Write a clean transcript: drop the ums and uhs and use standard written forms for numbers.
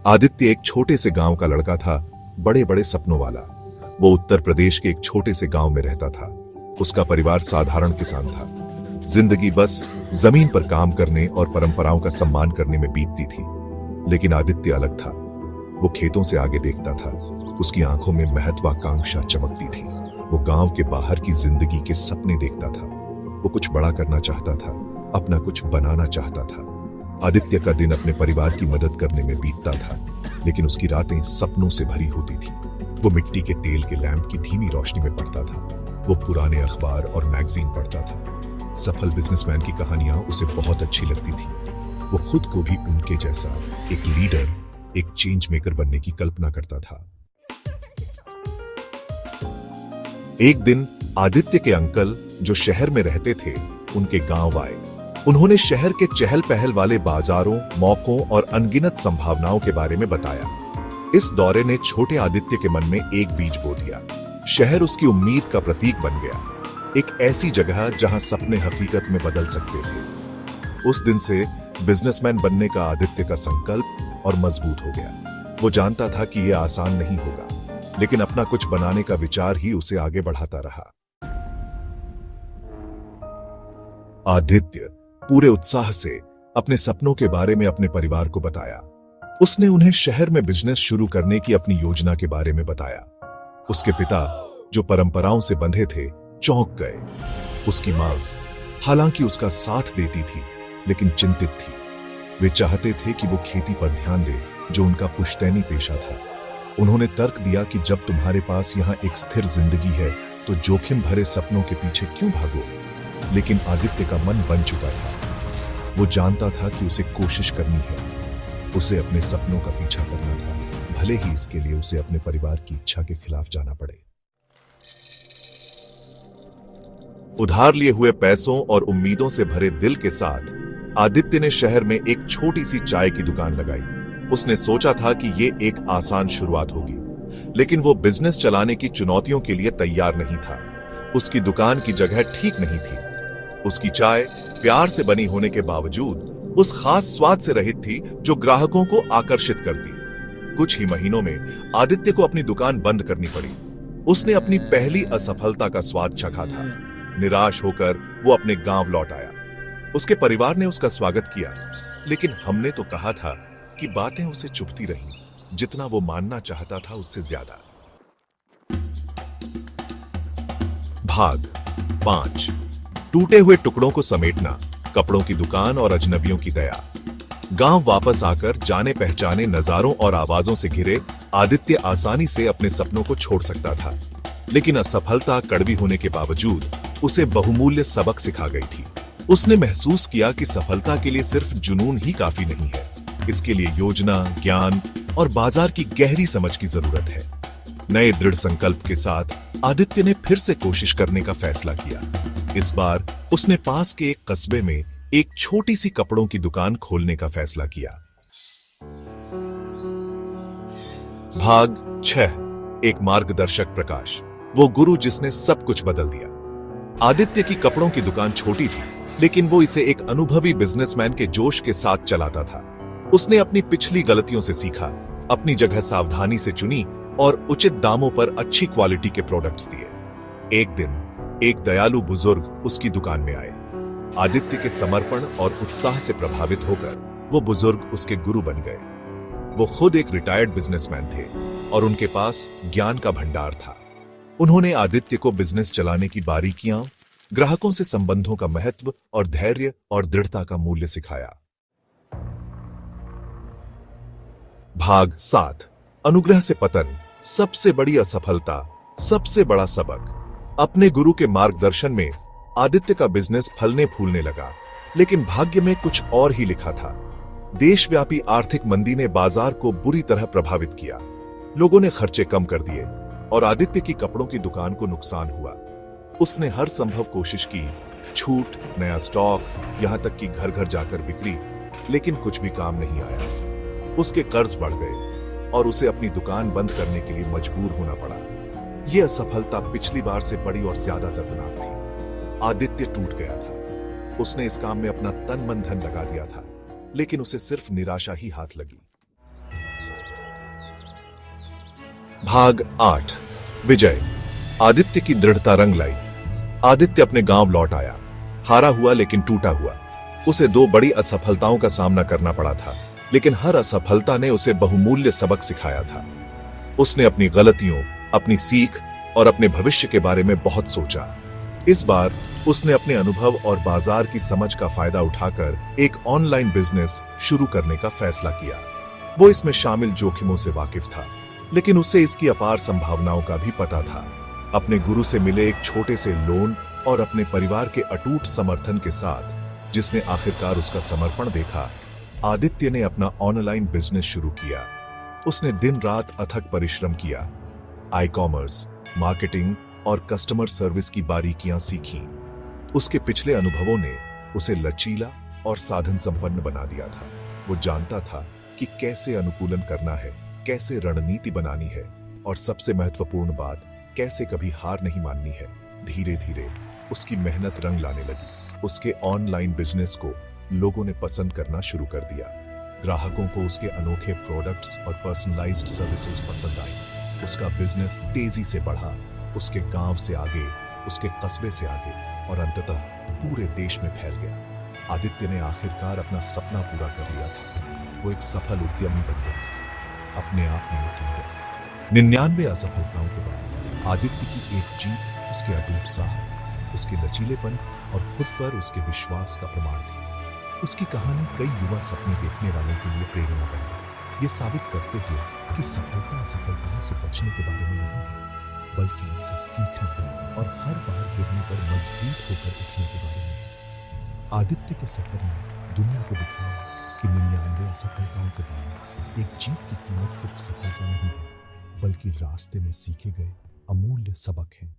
आदित्य एक छोटे से गांव का लड़का था, बड़े बड़े सपनों वाला। वो उत्तर प्रदेश के एक छोटे से गांव में रहता था। उसका परिवार साधारण किसान था। जिंदगी बस जमीन पर काम करने और परंपराओं का सम्मान करने में बीतती थी। लेकिन आदित्य अलग था। वो खेतों से आगे देखता था। उसकी आंखों में महत्वाकांक्षा चमकती थी। वो गांव के बाहर की जिंदगी के सपने देखता था। वो कुछ बड़ा करना चाहता था, अपना कुछ बनाना चाहता था। आदित्य का दिन अपने परिवार की मदद करने में बीतता था, लेकिन उसकी रातें सपनों से भरी होती थी। वो मिट्टी के तेल के लैंप की धीमी रोशनी में पढ़ता था। वो पुराने अखबार और मैगजीन पढ़ता था। सफल बिजनेसमैन की कहानियां उसे बहुत अच्छी लगती थी। वो खुद को भी उनके जैसा एक लीडर, एक चेंज मेकर बनने की कल्पना करता था। एक दिन आदित्य के अंकल, जो शहर में रहते थे, उनके गांव आए। उन्होंने शहर के चहल पहल वाले बाजारों, मौकों और अनगिनत संभावनाओं के बारे में बताया। इस दौरे ने छोटे आदित्य के मन में एक बीज बो दिया। शहर उसकी उम्मीद का प्रतीक बन गया, एक ऐसी जगह जहां सपने हकीकत में बदल सकते थे। उस दिन से बिजनेसमैन बनने का आदित्य का संकल्प और मजबूत हो गया। वो जानता था कि यह आसान नहीं होगा, लेकिन अपना कुछ बनाने का विचार ही उसे आगे बढ़ाता रहा। आदित्य पूरे उत्साह से अपने सपनों के बारे में अपने परिवार को बताया। उसने उन्हें शहर में बिजनेस शुरू करने की अपनी योजना के बारे में बताया। उसके पिता, जो परंपराओं से बंधे थे, चौंक गए। उसकी मां, हालांकि उसका साथ देती थी, लेकिन चिंतित थी। वे चाहते थे कि वो खेती पर ध्यान दे, जो उनका पुश्तैनी पेशा था। उन्होंने तर्क दिया कि जब तुम्हारे पास यहां एक स्थिर जिंदगी है, तो जोखिम भरे सपनों के पीछे क्यों भागो? लेकिन आदित्य का मन बन चुका था। वो जानता था कि उसे कोशिश करनी है। उसे अपने सपनों का पीछा करना था, भले ही इसके लिए उसे अपने परिवार की इच्छा के खिलाफ जाना पड़े। उधार लिए हुए पैसों और उम्मीदों से भरे दिल के साथ आदित्य ने शहर में एक छोटी सी चाय की दुकान लगाई। उसने सोचा था कि ये एक आसान शुरुआत होगी, लेकिन वो बिजनेस चलाने की चुनौतियों के लिए तैयार नहीं था। उसकी दुकान की जगह ठीक नहीं थी। उसकी चाय प्यार से बनी होने के बावजूद उस खास स्वाद से रहित थी जो ग्राहकों को आकर्षित करती। कुछ ही महीनों में आदित्य को अपनी दुकान बंद करनी पड़ी। उसने अपनी पहली असफलता का स्वाद चखा था। निराश होकर वो अपने गांव लौट आया। उसके परिवार ने उसका स्वागत किया, लेकिन हमने तो कहा था कि बातें उसे चुभती रहीं, जितना वो मानना चाहता था उससे ज्यादा। भाग 5। टूटे हुए टुकड़ों को समेटना, कपड़ों की दुकान और अजनबियों की दया। गांव वापस आकर जाने पहचाने नजारों और आवाजों से घिरे आदित्य आसानी से अपने सपनों को छोड़ सकता था। लेकिन असफलता कड़वी होने के बावजूद उसे बहुमूल्य सबक सिखा गई थी। उसने महसूस किया कि सफलता के लिए सिर्फ जुनून ही काफी नहीं है। इसके लिए योजना, ज्ञान और बाजार की गहरी समझ की जरूरत है। नए दृढ़ संकल्प के साथ आदित्य ने फिर से कोशिश करने का फैसला किया। इस बार उसने पास के एक कस्बे में एक छोटी सी कपड़ों की दुकान खोलने का फैसला किया। भाग 6। एक मार्गदर्शक प्रकाश, वो गुरु जिसने सब कुछ बदल दिया। आदित्य की कपड़ों की दुकान छोटी थी, लेकिन वो इसे एक अनुभवी बिजनेसमैन के जोश के साथ चलाता था। उसने अपनी पिछली गलतियों से सीखा, अपनी जगह सावधानी से चुनी और उचित दामों पर अच्छी क्वालिटी के प्रोडक्ट्स दिए। एक दिन एक दयालु बुजुर्ग उसकी दुकान में आए। आदित्य के समर्पण और उत्साह से प्रभावित होकर वो बुजुर्ग उसके गुरु बन गए। वो खुद एक रिटायर्ड बिजनेसमैन थे और उनके पास ज्ञान का भंडार था। उन्होंने आदित्य को बिजनेस चलाने की बारीकियां, ग्राहकों से संबंधों का महत्व और धैर्य और दृढ़ता का मूल्य सिखाया। भाग 7। अनुग्रह से पतन, सबसे बड़ी असफलता, सबसे बड़ा सबक। अपने गुरु के मार्गदर्शन में आदित्य का बिजनेस फलने फूलने लगा, लेकिन भाग्य में कुछ और ही लिखा था। देशव्यापी आर्थिक मंदी ने बाजार को बुरी तरह प्रभावित किया। लोगों ने खर्चे कम कर दिए और आदित्य की कपड़ों की दुकान को नुकसान हुआ। उसने हर संभव कोशिश की, छूट, नया स्टॉक, यहां तक कि घर घर जाकर बिक्री, लेकिन कुछ भी काम नहीं आया। उसके कर्ज बढ़ गए और उसे अपनी दुकान बंद करने के लिए मजबूर होना पड़ा। यह असफलता पिछली बार से बड़ी और ज्यादा दर्दनाक थी। आदित्य टूट गया था। उसने इस काम में अपना तन मन धन लगा दिया था, लेकिन उसे सिर्फ निराशा ही हाथ लगी। भाग 8। विजय। आदित्य की दृढ़ता रंग लाई। आदित्य अपने गांव लौट आया, हारा हुआ लेकिन टूटा हुआ। उसे 2 बड़ी असफलताओं का सामना करना पड़ा था, लेकिन हर असफलता ने उसे बहुमूल्य सबक सिखाया था। उसने अपनी गलतियों, अपनी सीख और अपने भविष्य के बारे में बहुत सोचा। इस बार उसने अपने अनुभव और बाजार की समझ का फायदा उठाकर एक ऑनलाइन बिजनेस शुरू करने का फैसला किया। वो इसमें शामिल जोखिमों से वाकिफ था, लेकिन उसे इसकी अपार संभावनाओं का भी पता था। अपने गुरु से मिले एक छोटे से लोन और अपने परिवार के अटूट समर्थन के साथ, जिसने आखिरकार उसका समर्पण देखा, आदित्य ने अपना ऑनलाइन बिजनेस शुरू किया। उसने दिन रात अथक परिश्रम किया, ई कॉमर्स, मार्केटिंग और कस्टमर सर्विस की बारीकियां सीखी। उसके पिछले अनुभवों ने उसे लचीला और साधन संपन्न बना दिया था। वो जानता था कि कैसे अनुकूलन करना है, कैसे रणनीति बनानी है और सबसे महत्वपूर्ण बात, कैसे कभी हार नहीं माननी है। धीरे धीरे उसकी मेहनत रंग लाने लगी। उसके ऑनलाइन बिजनेस को लोगों ने पसंद करना शुरू कर दिया। ग्राहकों को उसके अनोखे प्रोडक्ट्स और पर्सनलाइज्ड सर्विसेज पसंद आई। उसका बिजनेस तेजी से बढ़ा, उसके गांव से आगे, उसके कस्बे से आगे और अंततः पूरे देश में फैल गया। आदित्य ने आखिरकार अपना सपना पूरा कर लिया था। वो एक सफल उद्यमी बन गया, अपने आप में एक लीडर। 99 असफलताओं के बाद आदित्य की एक जीत उसके अटूट साहस, उसके लचीलेपन और खुद पर उसके विश्वास का प्रमाण थी। उसकी कहानी कई युवा सपने देखने वालों के लिए प्रेरणा बनी, ये साबित करते हुए कि सफलता असफलताओं से बचने के बारे में नहीं है, बल्कि उनसे सीखने और हर बार गिरने पर मजबूत होकर उठने के बारे में है। आदित्य के सफर ने दुनिया को दिखाया कि 99 असफलताओं के बाद एक जीत की कीमत सिर्फ सफलता नहीं है, बल्कि रास्ते में सीखे गए अमूल्य सबक हैं।